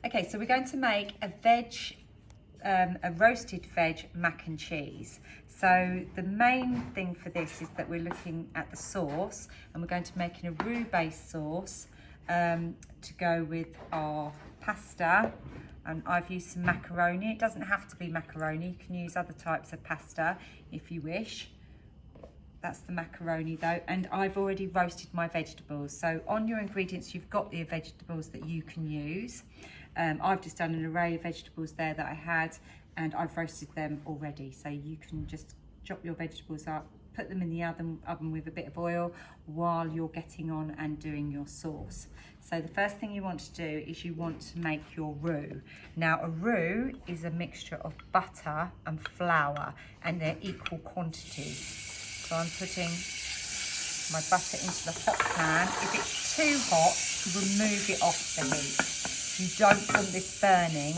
Okay, so we're going to make a roasted veg mac and cheese. So the main thing for this is that we're looking at the sauce, and we're going to be making a roux based sauce to go with our pasta. And I've used some macaroni. It doesn't have to be macaroni, you can use other types of pasta if you wish. That's the macaroni though, and I've already roasted my vegetables. So on your ingredients you've got the vegetables that you can use. I've just done an array of vegetables there that I had, and I've roasted them already. So you can just chop your vegetables up, put them in the oven with a bit of oil while you're getting on and doing your sauce. So the first thing you want to do is you want to make your roux. Now a roux is a mixture of butter and flour, and they're equal quantities. So I'm putting my butter into the hot pan. If it's too hot, remove it off the heat. You don't want this burning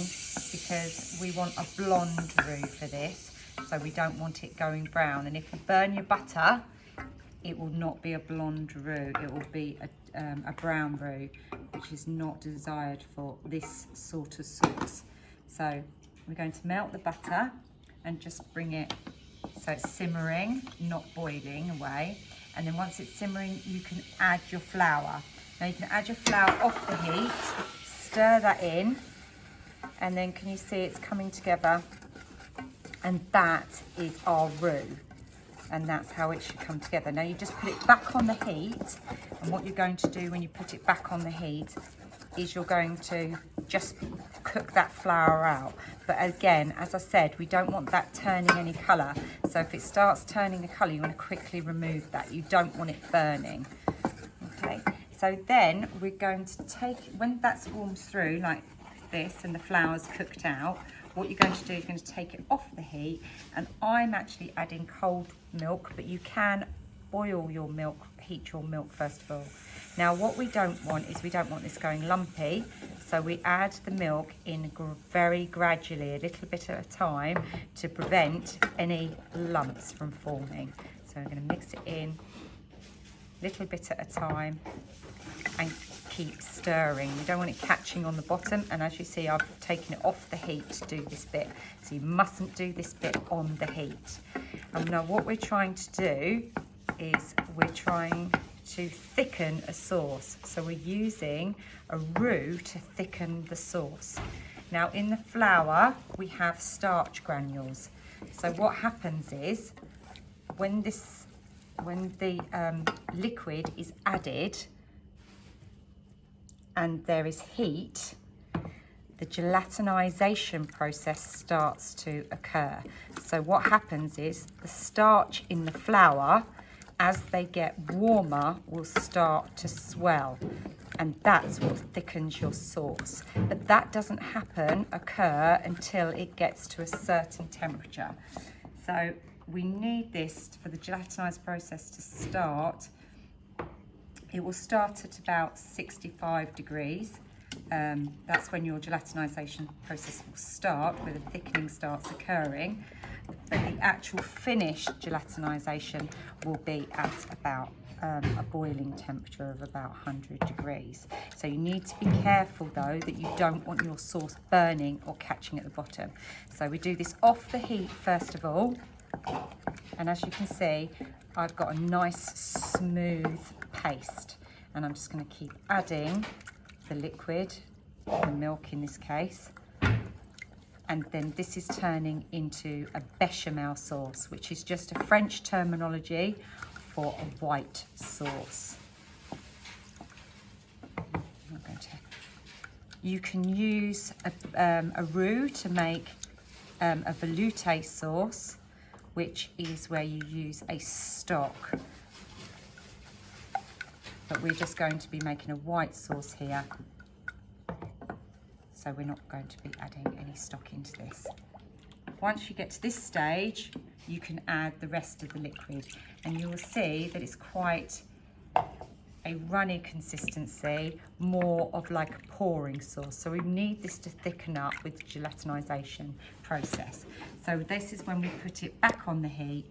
because we want a blonde roux for this. So we don't want it going brown. And if you burn your butter, it will not be a blonde roux. It will be a brown roux, which is not desired for this sort of sauce. So we're going to melt the butter and just bring it so it's simmering, not boiling away. And then once it's simmering, you can add your flour. Now you can add your flour off the heat, stir that in, and then can you see it's coming together? And that is our roux, and that's how it should come together. Now you just put it back on the heat, and what you're going to do when you put it back on the heat is you're going to just cook that flour out. But again, as I said, we don't want that turning any colour. So if it starts turning the colour, you want to quickly remove that. You don't want it burning. Okay, so then we're going to take, when that's warmed through like this and the flour's cooked out, what you're going to do is you're going to take it off the heat, and I'm actually adding cold milk, but you can boil your milk, heat your milk first of all. Now what we don't want is we don't want this going lumpy, so we add the milk in very gradually, a little bit at a time, to prevent any lumps from forming. So I'm going to mix it in little bit at a time and keep stirring. You don't want it catching on the bottom, and as you see I've taken it off the heat to do this bit, so you mustn't do this bit on the heat. And now what we're trying to do is we're trying to thicken a sauce, so we're using a roux to thicken the sauce. Now in the flour we have starch granules, so what happens is when the liquid is added and there is heat, the gelatinization process starts to occur. So what happens is the starch in the flour, as they get warmer, will start to swell, and that's what thickens your sauce. But that doesn't occur until it gets to a certain temperature. So we need this for the gelatinized process to start. It will start at about 65 degrees. That's when your gelatinization process will start, where the thickening starts occurring. But the actual finished gelatinization will be at about a boiling temperature of about 100 degrees. So you need to be careful though that you don't want your sauce burning or catching at the bottom. So we do this off the heat first of all. And as you can see, I've got a nice smooth paste, and I'm just going to keep adding the liquid, the milk in this case, and then this is turning into a bechamel sauce, which is just a French terminology for a white sauce. You can use a roux to make a velouté sauce, which is where you use a stock. But we're just going to be making a white sauce here, so we're not going to be adding any stock into this. Once you get to this stage, you can add the rest of the liquid, and you will see that it's quite a runny consistency, more of like a pouring sauce. So we need this to thicken up with the gelatinization process. So this is when we put it back on the heat,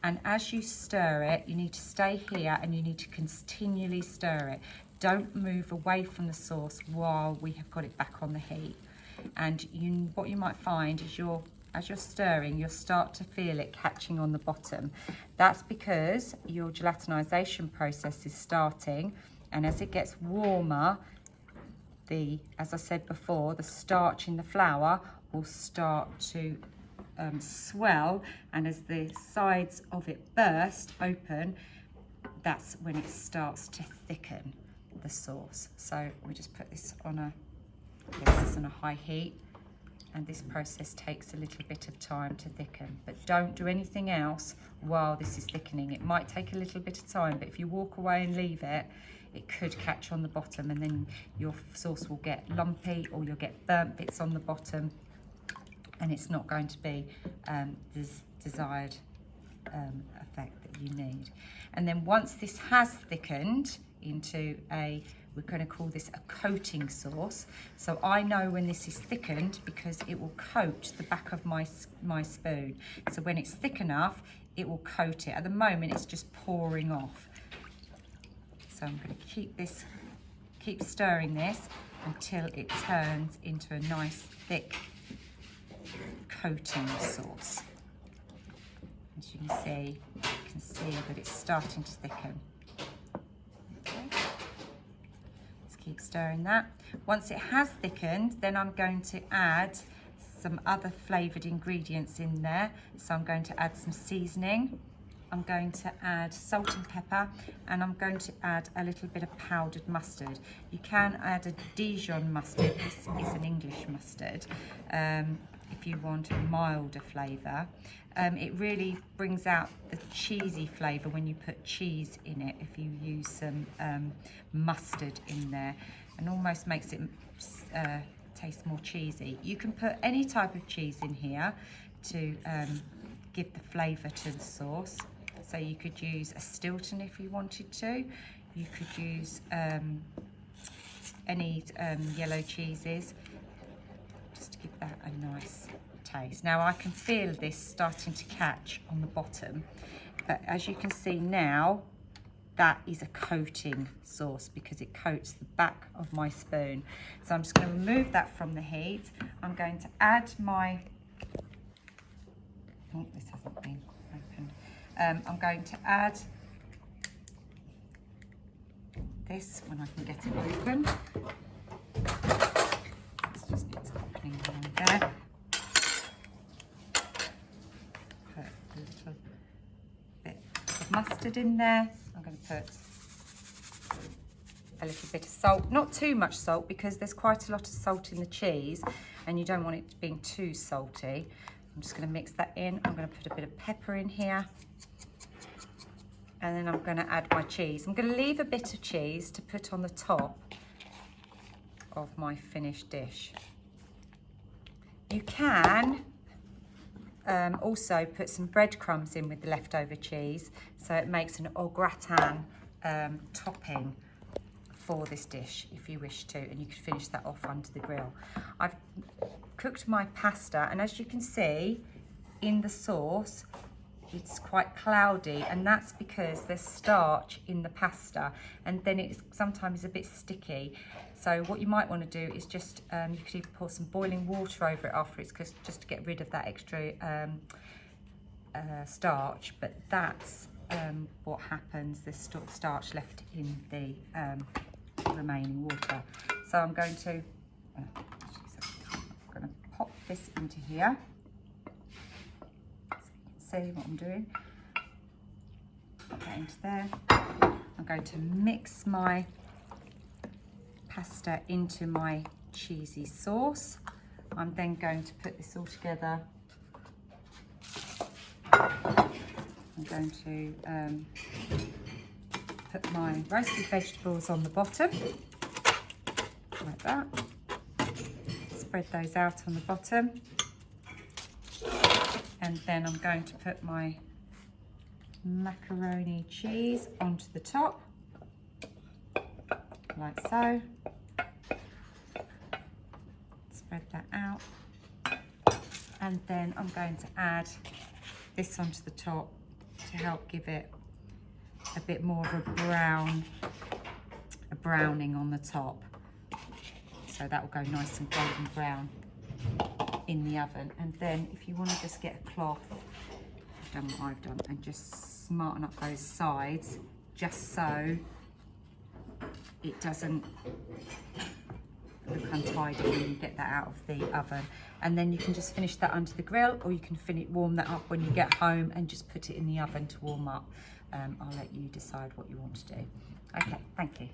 and as you stir it, you need to stay here and you need to continually stir it. don't move away from the sauce while we have got it back on the heat. And what you might find is as you're stirring, you'll start to feel it catching on the bottom. That's because your gelatinization process is starting, and as it gets warmer, as I said before, the starch in the flour will start to swell, and as the sides of it burst open, that's when it starts to thicken the sauce. So we just put this on a high heat, and this process takes a little bit of time to thicken, but don't do anything else while this is thickening. It might take a little bit of time, but if you walk away and leave it, it could catch on the bottom, and then your sauce will get lumpy, or you'll get burnt bits on the bottom, and it's not going to be this desired effect that you need. And then once this has thickened into we're going to call this a coating sauce. So I know when this is thickened because it will coat the back of my spoon. So when it's thick enough, it will coat it. At the moment, it's just pouring off. So I'm going to keep stirring this until it turns into a nice thick coating sauce. As you can see that it's starting to thicken. Okay. Let's keep stirring that. Once it has thickened, then I'm going to add some other flavoured ingredients in there. So I'm going to add some seasoning. I'm going to add salt and pepper, and I'm going to add a little bit of powdered mustard. You can add a Dijon mustard. This is an English mustard. If you want a milder flavour. It really brings out the cheesy flavour when you put cheese in it, if you use some mustard in there, and almost makes it taste more cheesy. You can put any type of cheese in here to give the flavour to the sauce. So you could use a Stilton if you wanted to. You could use any yellow cheeses, just to give that a nice taste. Now I can feel this starting to catch on the bottom, but as you can see now, that is a coating sauce because it coats the back of my spoon. So I'm just going to remove that from the heat. I'm going to add my, oh, this hasn't been opened. I'm going to add this when I can get it open. It's just needs opening around there. Put a little bit of mustard in there. I'm going to put a little bit of salt, not too much salt because there's quite a lot of salt in the cheese and you don't want it being too salty. I'm just going to mix that in. I'm going to put a bit of pepper in here, and then I'm going to add my cheese. I'm going to leave a bit of cheese to put on the top of my finished dish. You can also put some breadcrumbs in with the leftover cheese, so it makes an au gratin topping for this dish if you wish to, and you could finish that off under the grill. I've cooked my pasta, and as you can see in the sauce, it's quite cloudy, and that's because there's starch in the pasta, and then it's sometimes a bit sticky. So what you might want to do is just, you could even pour some boiling water over it afterwards, just to get rid of that extra starch, but that's what happens, there's starch left in the remaining water. So I'm going to pop this into here so you can see what I'm doing. Pop that into there. I'm going to mix my pasta into my cheesy sauce. I'm then going to put this all together. I'm going to put my roasted vegetables on the bottom, like that. Spread those out on the bottom. And then I'm going to put my macaroni cheese onto the top, like so. Spread that out. And then I'm going to add this onto the top to help give it a bit more of a a browning on the top. So that will go nice and golden brown in the oven. And then if you want to just get a cloth, I've done what I've done, and just smarten up those sides just so it doesn't look untidy when you get that out of the oven. And then you can just finish that under the grill, or you can warm that up when you get home and just put it in the oven to warm up. I'll let you decide what you want to do. Okay, thank you.